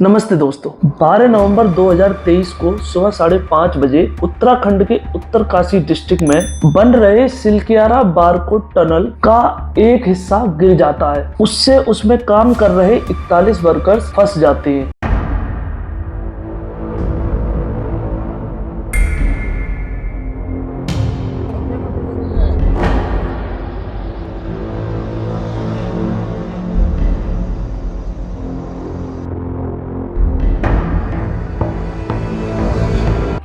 नमस्ते दोस्तों, 12 नवंबर 2023 को सुबह 5:30 बजे उत्तराखंड के उत्तरकाशी डिस्ट्रिक्ट में बन रहे सिलक्यारा बारकोट टनल का एक हिस्सा गिर जाता है। उससे उसमें काम कर रहे 41 वर्कर्स फंस जाते हैं।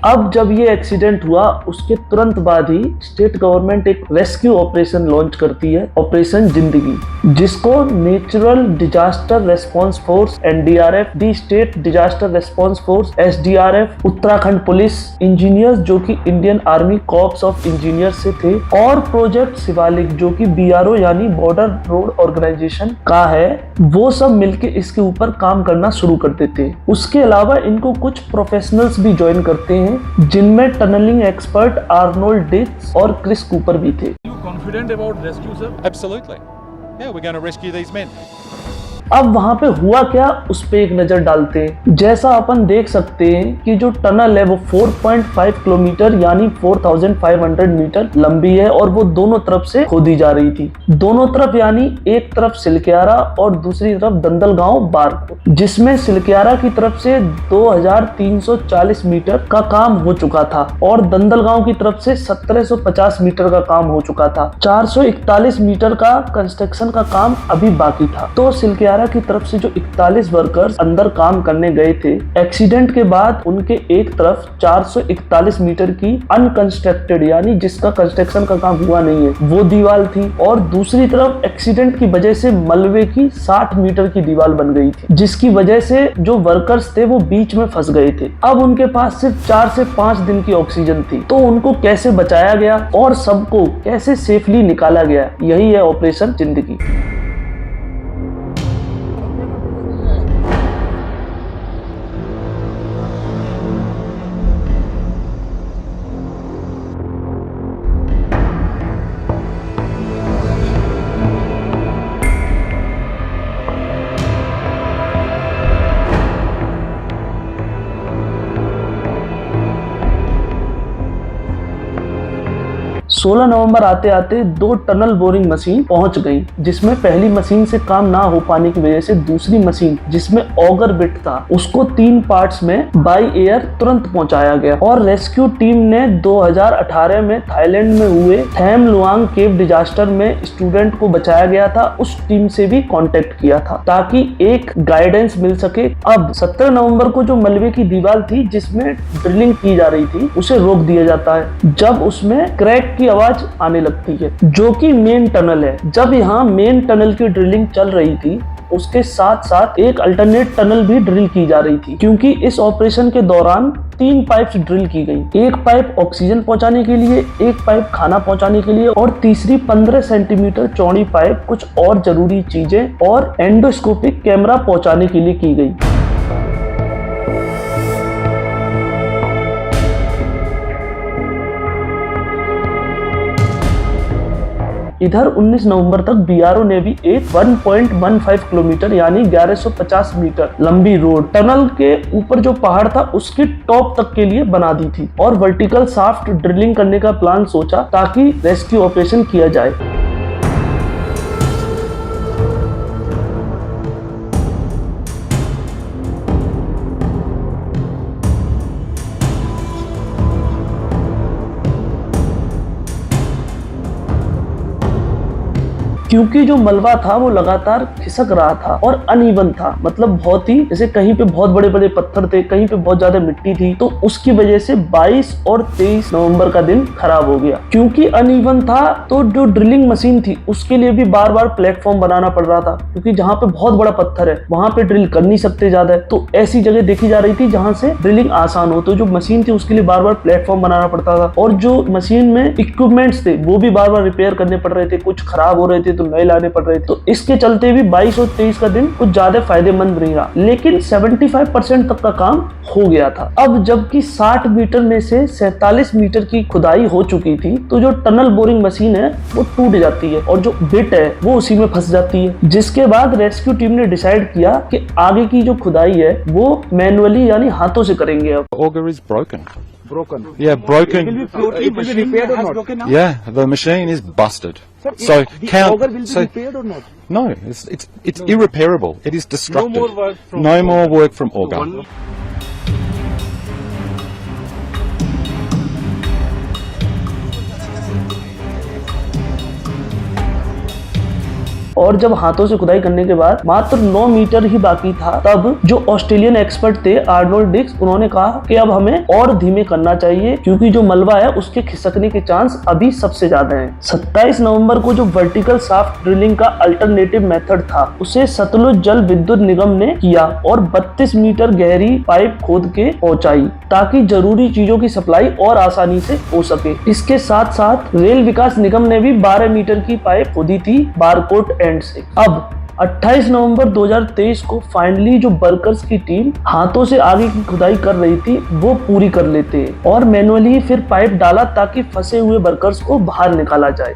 अब जब ये एक्सीडेंट हुआ उसके तुरंत बाद ही स्टेट गवर्नमेंट एक रेस्क्यू ऑपरेशन लॉन्च करती है, ऑपरेशन जिंदगी, जिसको natural disaster response force NDRF, दी state disaster response force SDRF, Uttarakhand police engineers जो कि Indian army corps of engineer से थे, और प्रोजेक्ट शिवालिक जो कि BRO यानी बॉर्डर रोड ऑर्गेनाइजेशन का है, वो सब मिलके इसके ऊपर काम करना शुरू करते थे। उसके अलावा इनको कुछ प्रोफेशनल्स भी ज्वाइन करते हैं, जिनमें टनलिंग एक्सपर्ट आर्नोल्ड डिक्स और क्रिस कूपर भी थे। Confident about rescue, sir? Absolutely. Yeah, we're going to rescue these men. अब वहां पे हुआ क्या, उस पे एक नजर डालते हैं। जैसा अपन देख सकते हैं कि जो टनल है वो 4.5 किलोमीटर यानी 4500 मीटर लंबी है और वो दोनों तरफ से खोदी जा रही थी। दोनों तरफ यानी एक तरफ सिलक्यारा और दूसरी तरफ दंदलगांव बारकोट, जिसमें सिलक्यारा की तरफ से 2340 मीटर का काम हो चुका था और दंदलगांव की तरफ से 1750 मीटर का काम हो चुका था। 441 मीटर का कंस्ट्रक्शन का काम अभी बाकी था। तो सिलक्यारा की तरफ से जो 41 वर्कर्स अंदर काम करने गए थे, एक्सीडेंट के बाद उनके एक तरफ 441 मीटर की अनकंस्ट्रक्टेड यानी जिसका कंस्ट्रक्शन का काम हुआ नहीं है वो दीवार थी, और दूसरी तरफ एक्सीडेंट की वजह से मलबे की 60 मीटर की दीवार बन गई थी, जिसकी वजह से जो वर्कर्स थे वो बीच में फंस गए थे। अब उनके पास सिर्फ 4 से 5 दिन की ऑक्सीजन थी, तो उनको कैसे बचाया गया और सबको कैसे सेफली निकाला गया, यही है ऑपरेशन जिंदगी। सोलह नवंबर आते आते 2 टनल बोरिंग मशीन पहुंच गई, जिसमें पहली मशीन से काम ना हो पाने की वजह से दूसरी मशीन जिसमें ऑगर बिट था उसको 3 पार्ट्स में बाय एयर तुरंत पहुंचाया गया। और रेस्क्यू टीम ने 2018 में थाईलैंड में हुए थैम लुआंग केव डिजास्टर में स्टूडेंट को बचाया गया था, उस टीम से भी कांटेक्ट किया था ताकि एक गाइडेंस मिल सके। अब 17 नवंबर को जो मलबे की दीवार थी जिसमें ड्रिलिंग की जा रही थी उसे रोक दिया जाता है, जब उसमें क्रैक की आवाज आने लगती है, जो कि मेन टनल है। जब यहाँ मेन टनल की ड्रिलिंग चल रही थी उसके साथ साथ एक अल्टरनेट टनल भी ड्रिल की जा रही थी, क्योंकि इस ऑपरेशन के दौरान 3 पाइप्स ड्रिल की गई। एक पाइप ऑक्सीजन पहुंचाने के लिए, एक पाइप खाना पहुंचाने के लिए और तीसरी 15 सेंटीमीटर चौड़ी पाइप कुछ और जरूरी चीजें और एंडोस्कोपिक कैमरा पहुंचाने के लिए की गई। इधर 19 नवंबर तक BRO ने भी एक 1.15 किलोमीटर यानी 1150 मीटर लंबी रोड टनल के ऊपर जो पहाड़ था उसकी टॉप तक के लिए बना दी थी और वर्टिकल शाफ्ट ड्रिलिंग करने का प्लान सोचा ताकि रेस्क्यू ऑपरेशन किया जाए। क्योंकि जो मलबा था वो लगातार खिसक रहा था और अनइवन था, मतलब बहुत ही जैसे कहीं पे बहुत बड़े बड़े पत्थर थे, कहीं पे बहुत ज्यादा मिट्टी थी, तो उसकी वजह से 22 और 23 नवंबर का दिन खराब हो गया। क्योंकि अनइवन था तो जो ड्रिलिंग मशीन थी उसके लिए भी बार बार प्लेटफॉर्म बनाना पड़ रहा था, क्योंकि जहाँ पे बहुत बड़ा पत्थर है वहां पे ड्रिल कर नहीं सकते ज्यादा, तो ऐसी जगह देखी जा रही थी जहाँ से ड्रिलिंग आसान हो। तो जो मशीन थी उसके लिए बार बार प्लेटफॉर्म बनाना पड़ता था और जो मशीन में इक्विपमेंट्स थे वो भी बार बार रिपेयर करने पड़ रहे थे, कुछ खराब हो रहे थे तो नए लाने पड़ रहे थे। तो इसके चलते भी 22 और 23 का दिन कुछ ज्यादा फायदेमंद नहीं रहा, लेकिन 75% तक का काम हो गया था। अब जबकि 60 मीटर में से 47 मीटर की खुदाई हो चुकी थी, तो जो टनल बोरिंग मशीन है वो टूट जाती है और जो बिट है वो उसी में फंस जाती है, जिसके बाद रेस्क्यू टीम ने डिसाइड किया कि आगे की जो खुदाई है वो मैनुअली यानी हाथों से करेंगे। अब Auger is broken. Yeah, broken. It will be repaired or not? Yeah, the machine is busted. Sir, So the count. auger will be So repaired or not? no, it's irreparable. It is destructive. more work from No more work from auger. और जब हाथों से खुदाई करने के बाद मात्र 9 metre ही बाकी था, तब जो ऑस्ट्रेलियन एक्सपर्ट थे आर्नोल्ड डिक्स, उन्होंने कहा कि अब हमें और धीमे करना चाहिए क्योंकि जो मलबा है उसके खिसकने के चांस अभी सबसे ज्यादा हैं। 27 नवंबर को जो वर्टिकल शाफ्ट ड्रिलिंग का अल्टरनेटिव मेथड था उसे सतलुज जल विद्युत निगम ने किया और 32 मीटर गहरी पाइप खोद के पहुंचाई ताकि जरूरी चीजों की सप्लाई और आसानी से हो सके। इसके साथ साथ रेल विकास निगम ने भी 12 मीटर की पाइप खोदी थी बारकोट एंड से। अब 28 नवंबर 2023 को फाइनली जो वर्कर्स की टीम हाथों से आगे की खुदाई कर रही थी वो पूरी कर लेते हैं और मैनुअली फिर पाइप डाला ताकि फंसे हुए वर्कर्स को बाहर निकाला जाए।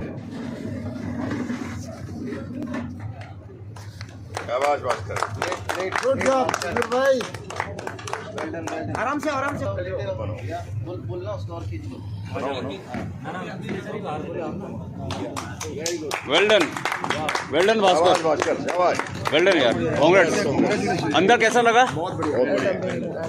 Well done Bhaskar, well done यार, कांग्रेट्स। अंदर कैसा लगा?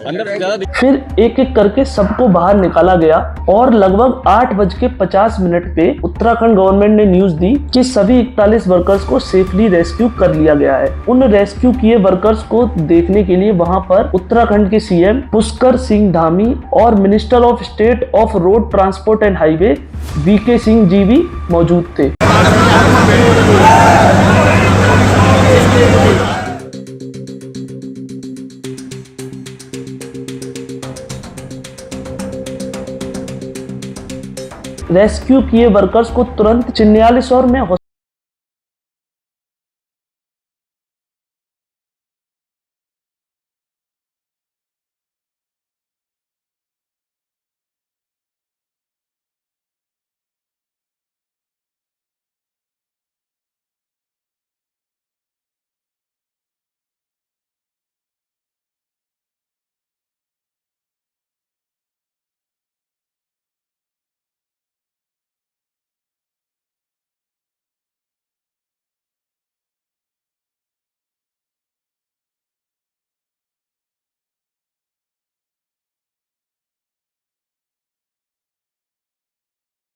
अंदर ज्यादा फिर एक एक करके सबको बाहर निकाला गया और लगभग 8:50 पे उत्तराखंड गवर्नमेंट ने न्यूज दी कि सभी 41 वर्कर्स को सेफली रेस्क्यू कर लिया गया है। उन रेस्क्यू किए वर्कर्स को देखने के लिए वहां पर उत्तराखंड के सीएम पुष्कर सिंह धामी और minister of state of road transport and highway VK Singh ji भी मौजूद थे। रेस्क्यू किए वर्कर्स को तुरंत चिन्यालीसौर में